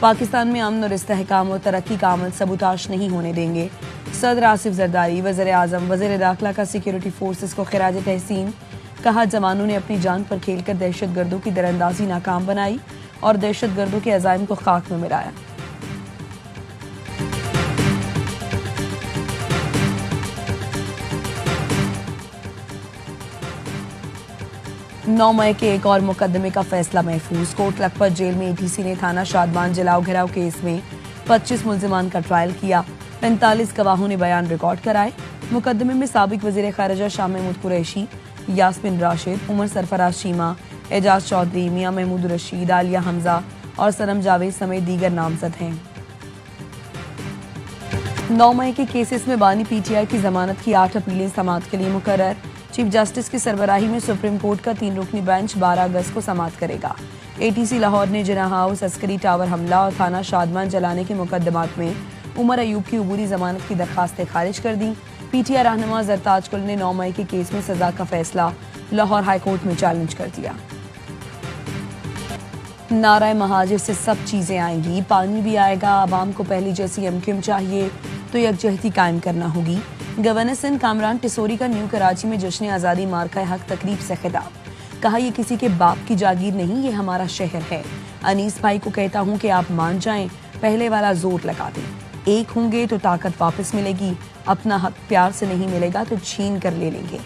پاکستان میں امن اور استحکام و ترقی کا عمل سبوتاش نہیں ہونے دیں گے۔ صدر آصف زرداری، وزیر اعظم، وزیر داخلہ کا سیکیورٹی فورسز کو خراج تحسین۔ کہا جوانوں نے اپنی جان پر کھیل کر دہشت گردوں کی دراندازی ناکام بنائی اور دہشت گردوں کے عزائم کو خاک میں ملایا۔ 9 مئی کے ایک اور مقدمے کا فیصلہ محفوظ۔ کوٹ لکھپت جیل میں ATC نے تھانہ شادمان جلاؤ گھراؤ کیس میں 25 ملزمان کا ٹرائل کیا۔ 45 گواہوں نے بیان ریکارڈ کرائے۔ مقدمے میں سابق وزیر خارجہ شاہ محمود قریشی، یاسمین راشد، عمر سرفراز چیمہ، اعجاز چودھری، میاں محمود رشید، عالیہ حمزہ اور صنم جاوید سمیت دیگر نامزد ہیں۔ 9 مئی کے کیسز میں بانی PTI کی ضمانت کی 8 اپیلیں سماعت کے لیے مقرر۔ چیف جسٹس کی سربراہی میں سپریم کورٹ کا 3 رکنی بینچ 12 اگست کو سماعت کرے گا۔ ATC لاہور نے جناح ہاؤس عسکری ٹاور حملہ اور تھانہ شادمان جلانے کے مقدمات میں عمر ایوب کی عبوری ضمانت کی درخواستیں خارج کر دیں۔ PTI رہنما زرتاج گل نے 9 مئی کے کیس میں سزا کا فیصلہ لاہور ہائی کورٹ میں چیلنج کر دیا۔ نعرہ مہاجر سے سب چیزیں آئیں گی، پانی بھی آئے گا، عوام کو پہلی جیسی MQM چاہیے تو یکجہتی قائم کرنا ہوگی۔ گورنر سندھ کامران ٹیسوری کا نیو کراچی میں جشن آزادی مارکہ حق تقریب سے خطاب۔ کہا یہ کسی کے باپ کی جاگیر نہیں، یہ ہمارا شہر ہے۔ انیس بھائی کو کہتا ہوں کہ آپ مان جائیں، پہلے والا زور لگا دیں۔ ایک ہوں گے تو طاقت واپس ملے گی، اپنا حق پیار سے نہیں ملے گا تو چھین کر لے لیں گے۔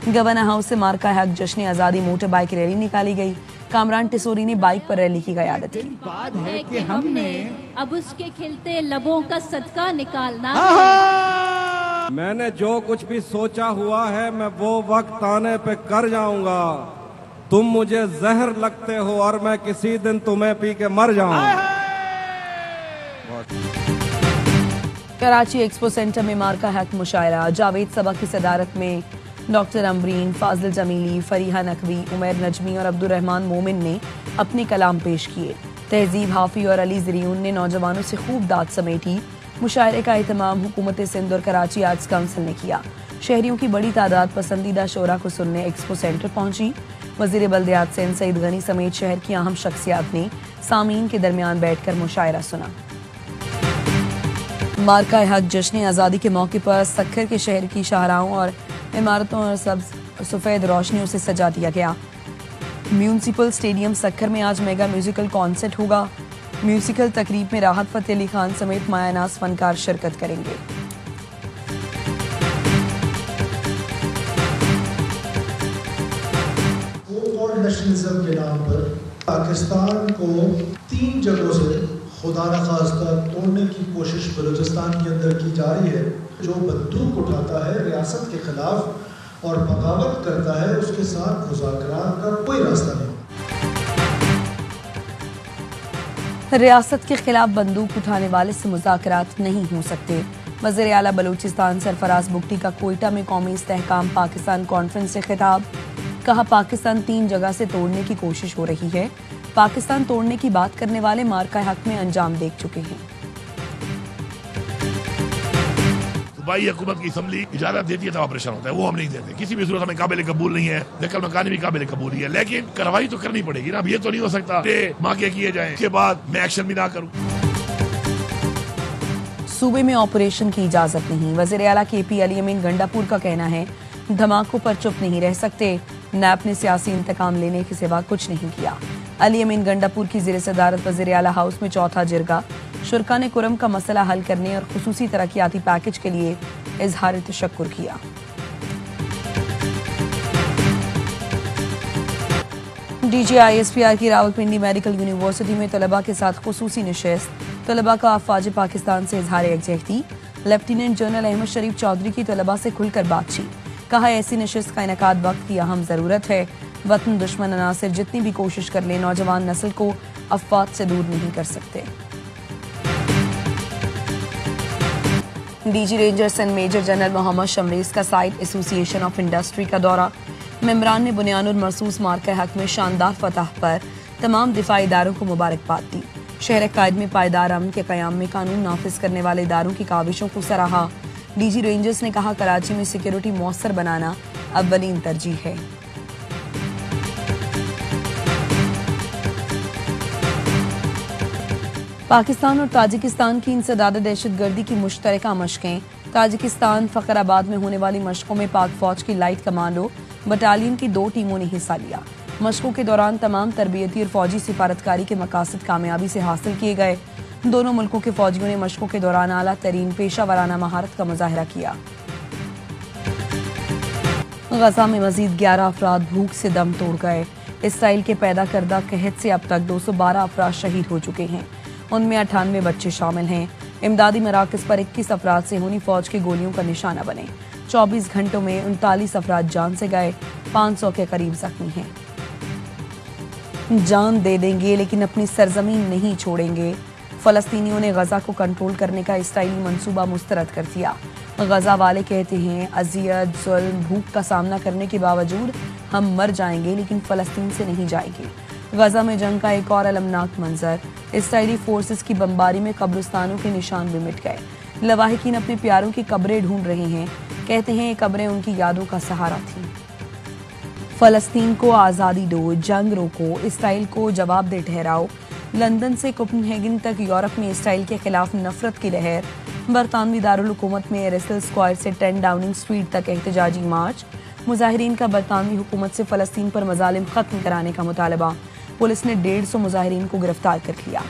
گورنر ہاؤس سے مارکہ حق جشن آزادی موٹر بائک ریلی نکالی گئی۔ کامران ٹیسوری نے بائک پر ریلی کی قیادت کی۔ بات ہے کہ ہم نے اب اس کے کھلتے لبوں کا صدقہ نکالنا ہے۔ میں نے جو کچھ بھی سوچا ہوا ہے میں وہ وقت آنے پہ کر جاؤں گا۔ تم مجھے زہر لگتے ہو اور میں کسی دن تمہیں پی کے مر جاؤں۔ کراچی ایکسپو سینٹر میں مارکہ حق مشاعرہ، جاوید صبا کی صدارت میں ڈاکٹر امبرین، فاضل جمیلی، فریحہ نقوی، عمیر نجمی اور عبدالرحمن مومن نے اپنے کلام پیش کیے۔ تہذیب حافی اور علی زریون نے نوجوانوں سے خوب داد سمیٹی۔ مشاعرے کا اہتمام حکومت سندھ اور کراچی آرٹس کونسل نے کیا۔ شہریوں کی بڑی تعداد پسندیدہ شعراء کو سننے ایکسپو سینٹر پہنچی۔ وزیر بلدیات سندھ سعید غنی سمیت شہر کی اہم شخصیات نے سامعین کے درمیان بیٹھ کر مشاعرہ سنا۔ مارکہ حق جشن آزادی کے موقع پر سکھر کے شہر کی شاہراہوں اور عمارتوں اور سفید روشنیوں سے سجا دیا گیا۔ میونسپل اسٹیڈیم سکھر میں آج میگا میوزیکل کانسرٹ ہوگا۔ میوزیکل تقریب میں راحت فتح علی خان سمیت مایہ ناز فنکار شرکت کریں گے۔ نیشنلزم کے نام پر پاکستان کو 3 جگہوں سے خدا نخواستہ توڑنے کی کوشش بلوچستان کے اندر کی جا رہی ہے۔ جو بندوق اٹھاتا ہے ریاست کے خلاف اور بغاوت کرتا ہے، اس کے ساتھ مذاکرات کا کوئی راستہ نہیں۔ ریاست کے خلاف بندوق اٹھانے والے سے مذاکرات نہیں ہو سکتے۔ وزیر اعلیٰ بلوچستان سرفراز بگٹی کا کوئٹہ میں قومی استحکام پاکستان کانفرنس سے خطاب۔ کہا پاکستان 3 جگہ سے توڑنے کی کوشش ہو رہی ہے۔ پاکستان توڑنے کی بات کرنے والے مارکہ حق میں انجام دیکھ چکے ہیں۔ صوبائی حکومت کی اسمبلی اجازت دیتی ہے تو آپریشن ہوتا ہے، وہ ہم نہیں دیتے۔ کسی بھی صورت ہمیں قابل قبول نہیں ہے، نقل مکانی بھی قابل قبول نہیں ہے، لیکن کارروائی تو کرنی پڑے گی نا۔ اب یہ تو نہیں ہو سکتا کہ مانگے کیے جائیں اس کے بعد میں ایکشن بھی نہ کروں۔ صوبے میں آپریشن کی اجازت نہیں۔ وزیر اعلیٰ KP علی امین گنڈا پور کا کہنا ہے دھماکوں پر چپ نہیں رہ سکتے۔ نیب نے سیاسی انتقام لینے کے سوا کچھ نہیں کیا۔ علی امین گنڈا پور کی زیر صدارت وزیر اعلیٰ ہاؤس میں چوتھا جرگہ۔ شرکا نے کرم کا مسئلہ حل کرنے اور خصوصی ترقیاتی پیکج کے لیے اظہار تشکر کیا۔ DGISPR کی راولپنڈی میڈیکل یونیورسٹی میں طلباء کے ساتھ خصوصی نشست۔ طلباء کا افواج پاکستان سے اظہار یکجہتی۔ لیفٹیننٹ جنرل احمد شریف چودھری کی طلباء سے کھل کر بات چیت۔ کہا ایسی نشست کا انعقاد وقت کی اہم ضرورت ہے۔ وطن دشمن عناصر جتنی بھی کوشش کر لیں نوجوان نسل کو افواج سے دور نہیں کر سکتے۔ DG ranger Sindh major general Muhammad Shamraiz کا سائٹ ایسوسی ایشن آف انڈسٹری کا دورہ۔ ممبران نے بنیان اور مرصوص مارکہ حق میں شاندار فتح پر تمام دفاعی اداروں کو مبارکباد دی۔ شہر قائد میں پائیدار امن کے قیام میں قانون نافذ کرنے والے اداروں کی کاوشوں کو سراہا۔ DG رینجرز نے کہا کراچی میں سیکیورٹی مؤثر بنانا اولین ترجیح ہے۔ پاکستان اور تاجکستان کی انسداد دہشت گردی کی مشترکہ مشقیں۔ تاجکستان فخر آباد میں ہونے والی مشقوں میں پاک فوج کی لائٹ کمانڈو بٹالین کی 2 ٹیموں نے حصہ لیا۔ مشقوں کے دوران تمام تربیتی اور فوجی سفارتکاری کے مقاصد کامیابی سے حاصل کیے گئے۔ دونوں ملکوں کے فوجیوں نے مشقوں کے دوران اعلیٰ ترین پیشہ ورانہ مہارت کا مظاہرہ کیا۔ غزہ میں مزید 11 افراد بھوک سے دم توڑ گئے۔ اسرائیل کے پیدا کردہ قحط سے اب تک 212 افراد شہید ہو چکے ہیں، ان میں 98 بچے شامل ہیں۔ امدادی مراکز پر 21 افراد صہیونی فوج کی گولیوں کا نشانہ بنے۔ 24 گھنٹوں میں 39 افراد جان سے گئے، 500 کے قریب زخمی ہیں۔ جان دے دیں گے لیکن اپنی سرزمین نہیں چھوڑیں گے۔ فلسطینیوں نے غزہ کو کنٹرول کرنے کا اسرائیلی منصوبہ مسترد کر دیا۔ غزہ والے کہتے ہیں اذیت، ظلم، بھوک کا سامنا کرنے کے باوجود ہم مر جائیں گے لیکن فلسطین سے نہیں جائیں گے۔ غزہ میں جنگ کا ایک اور المناک منظر، اسرائیلی فورسز کی بمباری میں قبرستانوں کے نشان بھی مٹ گئے۔ لواحقین اپنے پیاروں کی قبریں ڈھونڈ رہے ہیں، کہتے ہیں یہ قبریں ان کی یادوں کا سہارا تھیں۔ فلسطین کو آزادی دو، جنگ روکو، اسرائیل کو جواب دہ ٹھہراؤ۔ لندن سے کوپن ہیگن تک یورپ میں اسرائیل کے خلاف نفرت کی لہر۔ برطانوی دارالحکومت میں ریسل اسکوائر سے 10 ڈاؤننگ اسٹریٹ تک احتجاجی مارچ۔ مظاہرین کا برطانوی حکومت سے فلسطین پر مظالم ختم کرانے کا مطالبہ۔ پولیس نے 150 مظاہرین کو گرفتار کر لیا۔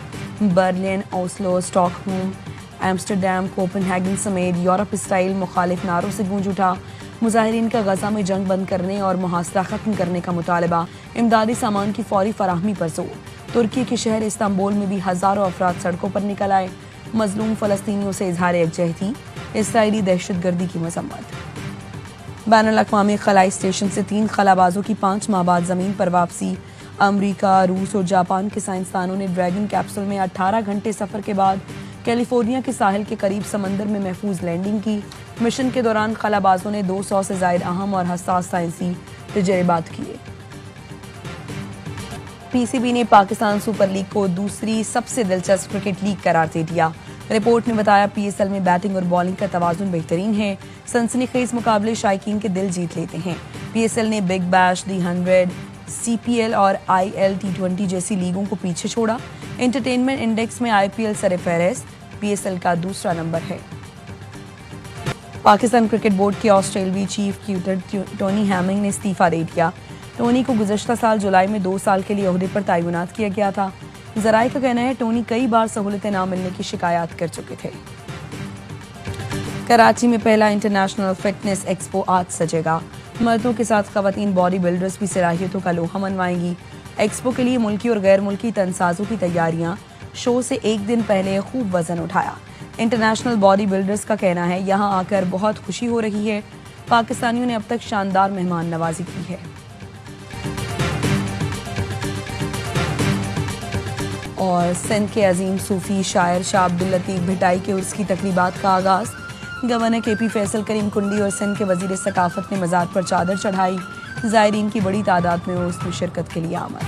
Berlin, Oslo, stock home, Amsterdam, coupon ہیگن سمیت یورپ اسرائیل مخالف نعروں سے گونج اٹھا۔ مظاہرین کا غزہ میں جنگ بند کرنے اور محاصرہ ختم کرنے کا مطالبہ۔ امدادی سامان کی فوری فراہمی پر زور۔ ترکی کے شہر استنبول میں بھی ہزاروں افراد سڑکوں پر نکل آئے۔ مظلوم فلسطینیوں سے اظہار یکجہتی، اسرائیلی دہشت گردی کی مذمت۔ بین الاقوامی خلائی اسٹیشن سے 3 خلابازوں کی 5 ماہ بعد زمین پر واپسی۔ امریکہ، روس اور جاپان کے سائنسدانوں نے ڈریگن کیپسول میں 18 گھنٹے سفر کے بعد کیلیفورنیا کے ساحل کے قریب سمندر میں محفوظ لینڈنگ کی۔ مشن کے دوران خلابازوں نے 200 سے زائد اہم اور حساس سائنسی تجربات کیے۔ پی سی بی نے پاکستان سپر لیگ کو دوسری سب سے دلچسپ کرکٹ لیگ قرار دے دیا۔ رپورٹ نے بتایا پی ایس ایل میں بیٹنگ اور بالنگ کا توازن بہترین ہے۔ سنسنی خیز مقابلے شائقین کے دل جیت لیتے ہیں۔ پی ایس ایل نے بگ بیش، دی 100، سی پی ایل اور آئی ایل T20 جیسی لیگوں کو پیچھے چھوڑا۔ انٹرٹینمنٹ انڈیکس میں آئی پی ایل سر فہرست، پی ایس ایل کا دوسرا نمبر ہے۔ پاکستان کرکٹ بورڈ کے آسٹریلوی چیف کیوٹر ٹونی ہیمنگ نے استعفیٰ دے دیا۔ ٹونی کو گزشتہ سال جولائی میں 2 سال کے لیے عہدے پر تعینات کیا گیا تھا۔ ذرائع کا کہنا ہے ٹونی کئی بار سہولتیں نہ ملنے کی شکایات کر چکے تھے۔ کراچی میں پہلا انٹرنیشنل فٹنس ایکسپو آج سجے گا۔ مردوں کے ساتھ خواتین باڈی بلڈرز بھی صلاحیتوں کا لوہا منوائیں گی۔ ایکسپو کے لیے ملکی اور غیر ملکی تنسازوں کی تیاریاں، شو سے 1 دن پہلے خوب وزن اٹھایا۔ انٹرنیشنل باڈی بلڈرز کا کہنا ہے یہاں آ کر بہت خوشی ہو رہی ہے۔ پاکستانیوں نے اب تک شاندار مہمان نوازی کی ہے۔ اور سندھ کے عظیم صوفی شاعر شاہ عبداللطیف بھٹائی کے عرس کی تقریبات کا آغاز۔ گورنر کے پی فیصل کریم کنڈی اور سندھ کے وزیر ثقافت نے مزار پر چادر چڑھائی۔ زائرین کی بڑی تعداد میں عرس میں شرکت کے لیے آمد۔